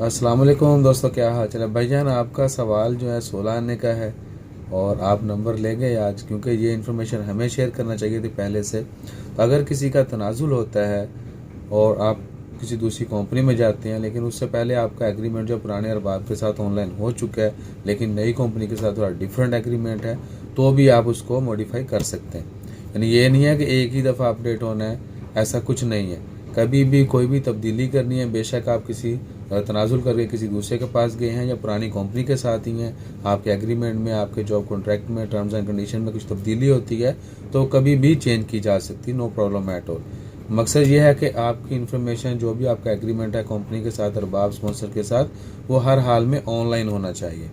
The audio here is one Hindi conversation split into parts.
अस्सलाम वालेकुम दोस्तों, क्या हाल चाल है भाईजान। आपका सवाल जो है 16 आने का है और आप नंबर ले गए आज, क्योंकि ये इन्फॉर्मेशन हमें शेयर करना चाहिए थी पहले से। तो अगर किसी का तनाजुल होता है और आप किसी दूसरी कंपनी में जाते हैं, लेकिन उससे पहले आपका एग्रीमेंट जो पुराने अरबाब के साथ ऑनलाइन हो चुका है, लेकिन नई कंपनी के साथ थोड़ा डिफरेंट एग्रीमेंट है, तो भी आप उसको मॉडिफाई कर सकते हैं। यानी ये नहीं है कि एक ही दफ़ा अपडेट होना है, ऐसा कुछ नहीं है। कभी भी कोई भी तब्दीली करनी है, बेशक आप किसी तनाजुल करके किसी दूसरे के पास गए हैं या पुरानी कंपनी के साथ ही हैं, आपके एग्रीमेंट में, आपके जॉब कॉन्ट्रैक्ट में, टर्म्स एंड कंडीशन में कुछ तब्दीली होती है तो कभी भी चेंज की जा सकती, नो प्रॉब्लम एट ऑल। मकसद ये है कि आपकी इन्फॉर्मेशन जो भी आपका एग्रीमेंट है कंपनी के साथ, अरबाब स्पॉन्सर के साथ, वो हर हाल में ऑनलाइन होना चाहिए।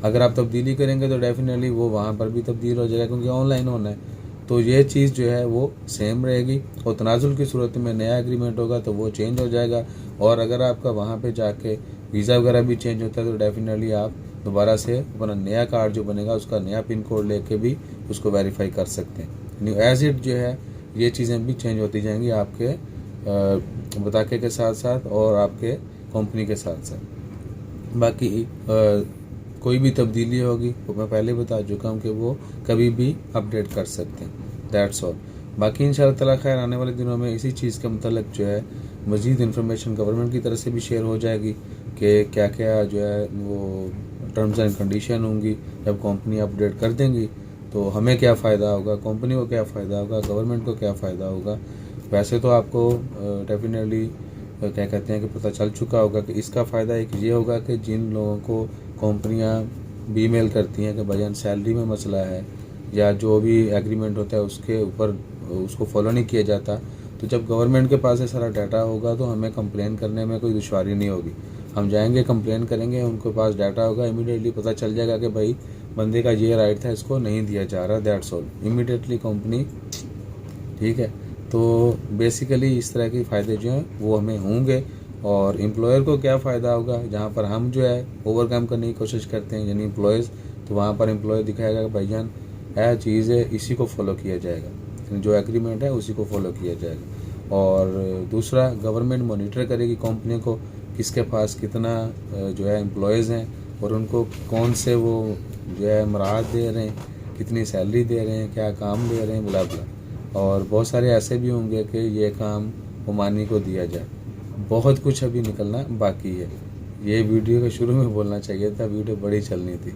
अगर आप तब्दीली करेंगे तो डेफिनेटली वो वहाँ पर भी तब्दील हो जाएगा, क्योंकि ऑनलाइन होना है। तो ये चीज़ जो है वो सेम रहेगी, और तनाजुल की सूरत में नया एग्रीमेंट होगा तो वो चेंज हो जाएगा। और अगर आपका वहाँ पे जाके वीज़ा वगैरह भी चेंज होता है तो डेफिनेटली आप दोबारा से अपना नया कार्ड जो बनेगा उसका नया पिन कोड लेके भी उसको वेरीफाई कर सकते हैं। एज इट जो है ये चीज़ें भी चेंज होती जाएंगी आपके बताके के साथ साथ और आपके कंपनी के साथ साथ। बाकी कोई भी तब्दीली होगी वो मैं पहले बता चुका हूँ कि वो कभी भी अपडेट कर सकते हैं, दैट्स ऑल। बाकी इंशाअल्लाह ताला खैर आने वाले दिनों में इसी चीज़ के मतलब जो है मज़ीद इन्फॉर्मेशन गवर्नमेंट की तरफ से भी शेयर हो जाएगी कि क्या क्या जो है वो टर्म्स एंड कंडीशन होंगी। जब कंपनी अपडेट कर देंगी तो हमें क्या फ़ायदा होगा, कंपनी को क्या फ़ायदा होगा, गवर्नमेंट को क्या फ़ायदा होगा। वैसे तो आपको डेफिनेटली क्या कहते हैं कि पता चल चुका होगा कि इसका फ़ायदा एक ये होगा कि जिन लोगों को कंपनियां भी मेल करती हैं कि भाईजान सैलरी में मसला है या जो भी एग्रीमेंट होता है उसके ऊपर उसको फॉलो नहीं किया जाता, तो जब गवर्नमेंट के पास ये सारा डाटा होगा तो हमें कंप्लेन करने में कोई दुश्वारी नहीं होगी। हम जाएंगे, कंप्लेन करेंगे, उनके पास डाटा होगा, इमीडिएटली पता चल जाएगा कि भाई बंदे का ये राइट था, इसको नहीं दिया जा रहा, दैट्स ऑल। इमीडिएटली कंपनी, ठीक है। तो बेसिकली इस तरह के फ़ायदे जो हैं वो हमें होंगे। और एम्प्लॉयर को क्या फ़ायदा होगा, जहाँ पर हम जो है ओवरकम करने की कोशिश करते हैं यानी एम्प्लॉयज़, तो वहाँ पर एम्प्लॉयर दिखाएगा कि भाईजान यह चीज़ है, इसी को फॉलो किया जाएगा, जो एग्रीमेंट है उसी को फॉलो किया जाएगा। और दूसरा, गवर्नमेंट मॉनिटर करेगी कंपनी को किसके पास कितना जो है एम्प्लॉयज़ हैं और उनको कौन से वो जो है मराहत दे रहे हैं, कितनी सैलरी दे रहे हैं, क्या काम दे रहे हैं, बुला बुला। और बहुत सारे ऐसे भी होंगे कि ये काम ओमानी को दिया जाए। बहुत कुछ अभी निकलना बाकी है। ये वीडियो के शुरू में बोलना चाहिए था, वीडियो बड़ी चलनी थी।